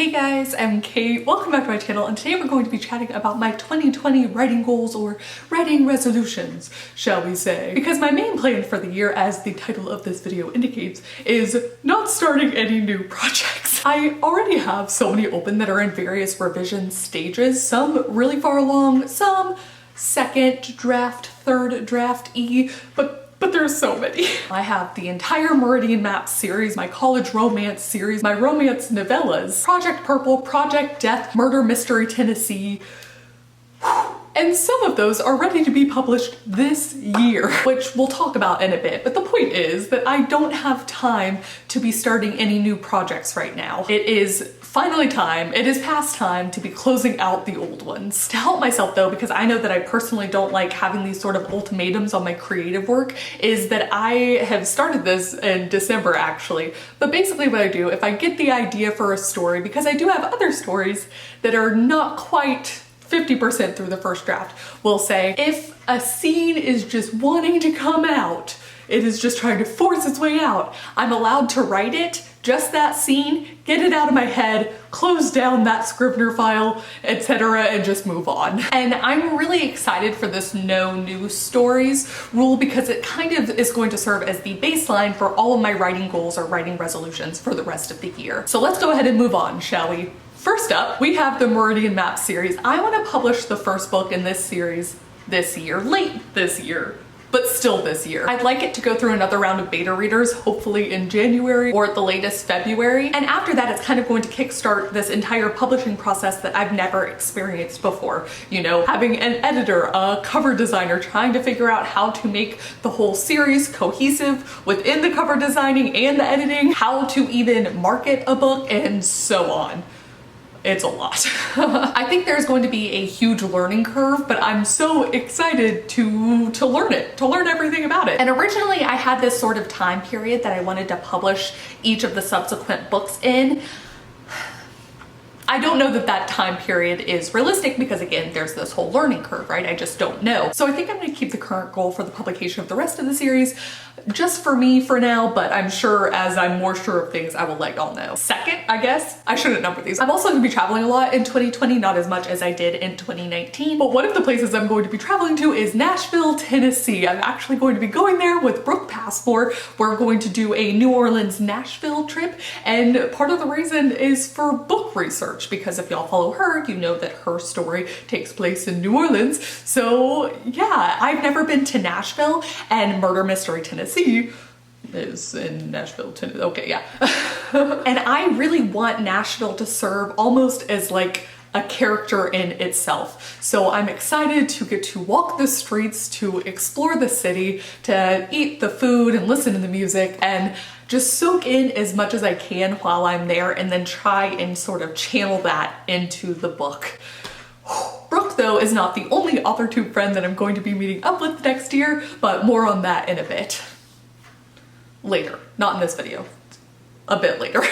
Hey guys, I'm Kate. Welcome back to my channel, and today we're going to be chatting about my 2020 writing goals, or writing resolutions, shall we say. Because my main plan for the year, as the title of this video indicates, is not starting any new projects. I already have so many open that are in various revision stages, some really far along, some second draft, third draft-y, but there's so many. I have the entire Meridian Map series, my college romance series, my romance novellas, Project Purple, Project Death, Murder Mystery Tennessee, and some of those are ready to be published this year, which we'll talk about in a bit. But the point is that I don't have time to be starting any new projects right now. It is finally time, it is past time to be closing out the old ones. To help myself though, because I know that I personally don't like having these sort of ultimatums on my creative work, is that I have started this in December actually. But basically what I do, if I get the idea for a story, because I do have other stories that are not quite 50% through the first draft, will say, if a scene is just wanting to come out, it is just trying to force its way out, I'm allowed to write it, just that scene, get it out of my head, close down that Scrivener file, etc., and just move on. And I'm really excited for this no new stories rule because it kind of is going to serve as the baseline for all of my writing goals or writing resolutions for the rest of the year. So let's go ahead and move on, shall we? First up, we have the Meridian Map series. I want to publish the first book in this series this year, late this year, but still this year. I'd like it to go through another round of beta readers, hopefully in January or at the latest February. And after that, it's kind of going to kickstart this entire publishing process that I've never experienced before. You know, having an editor, a cover designer, trying to figure out how to make the whole series cohesive within the cover designing and the editing, how to even market a book, and so on. It's a lot. I think there's going to be a huge learning curve, but I'm so excited to learn it, to learn everything about it. And originally I had this sort of time period that I wanted to publish each of the subsequent books in. I don't know that that time period is realistic because again, there's this whole learning curve, right? I just don't know. So I think I'm gonna keep the current goal for the publication of the rest of the series just for me for now, but I'm sure as I'm more sure of things, I will let y'all know. Second, I guess, I shouldn't number these. I'm also gonna be traveling a lot in 2020, not as much as I did in 2019, but one of the places I'm going to be traveling to is Nashville, Tennessee. I'm actually going to be going there with Brooke Passport. We're going to do a New Orleans, Nashville trip, and part of the reason is for book research, because if y'all follow her, you know that her story takes place in New Orleans. So yeah, I've never been to Nashville, and Murder Mystery Tennessee is in Nashville, Tennessee. Okay, yeah. And I really want Nashville to serve almost as like a character in itself. So I'm excited to get to walk the streets, to explore the city, to eat the food and listen to the music, and just soak in as much as I can while I'm there, and then try and sort of channel that into the book. Brooke, though, is not the only authortube friend that I'm going to be meeting up with next year, but more on that in a bit. Later, not in this video. A bit later.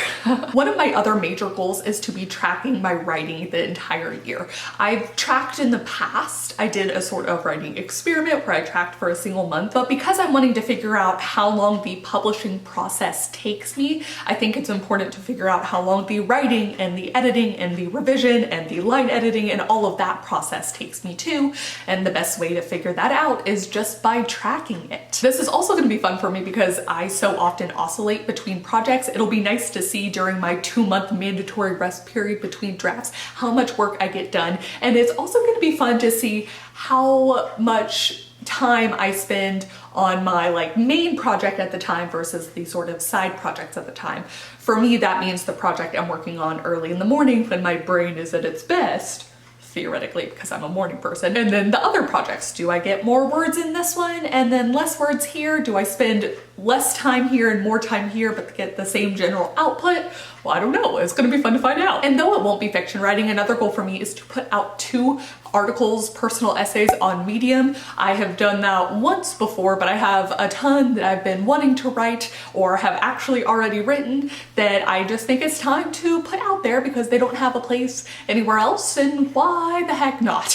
One of my other major goals is to be tracking my writing the entire year. I've tracked in the past. I did a sort of writing experiment where I tracked for a single month, but because I'm wanting to figure out how long the publishing process takes me, I think it's important to figure out how long the writing and the editing and the revision and the line editing and all of that process takes me too. And the best way to figure that out is just by tracking it. This is also going to be fun for me because I so often oscillate between projects. It'll be nice to see during my 2-month mandatory rest period between drafts how much work I get done. And it's also going to be fun to see how much time I spend on my like main project at the time versus the sort of side projects at the time. For me, that means the project I'm working on early in the morning when my brain is at its best, theoretically, because I'm a morning person. And then the other projects, do I get more words in this one and then less words here? Do I spend less time here and more time here but get the same general output? Well, I don't know. It's gonna be fun to find out. And though it won't be fiction writing, another goal for me is to put out 2 articles, personal essays on Medium. I have done that once before, but I have a ton that I've been wanting to write or have actually already written that I just think it's time to put out there because they don't have a place anywhere else, and why the heck not?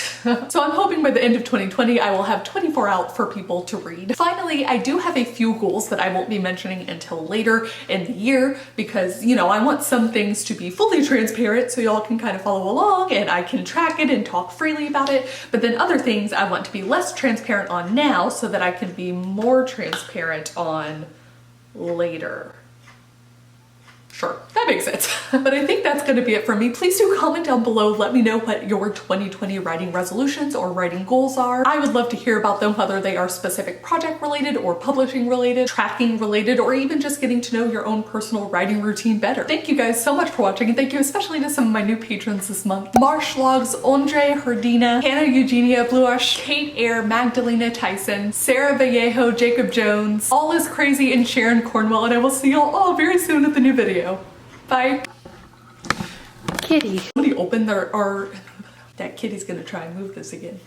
So I'm hoping by the end of 2020 I will have 24 out for people to read. Finally, I do have a few goals that I won't be mentioning until later in the year because, you know, I want some things to be fully transparent so y'all can kind of follow along and I can track it and talk freely about it, but then other things I want to be less transparent on now so that I can be more transparent on later. Sure, that makes sense. But I think that's gonna be it for me. Please do comment down below. Let me know what your 2020 writing resolutions or writing goals are. I would love to hear about them, whether they are specific project related or publishing related, tracking related, or even just getting to know your own personal writing routine better. Thank you guys so much for watching, and thank you especially to some of my new patrons this month. Marshlogs, Andre, Herdina, Hannah Eugenia Bluash, Kate Air, Magdalena Tyson, Sarah Vallejo, Jacob Jones, All Is Crazy, and Sharon Cornwell, and I will see y'all all very soon at the new video. Bye. Kitty. Somebody open their, that kitty's gonna try and move this again.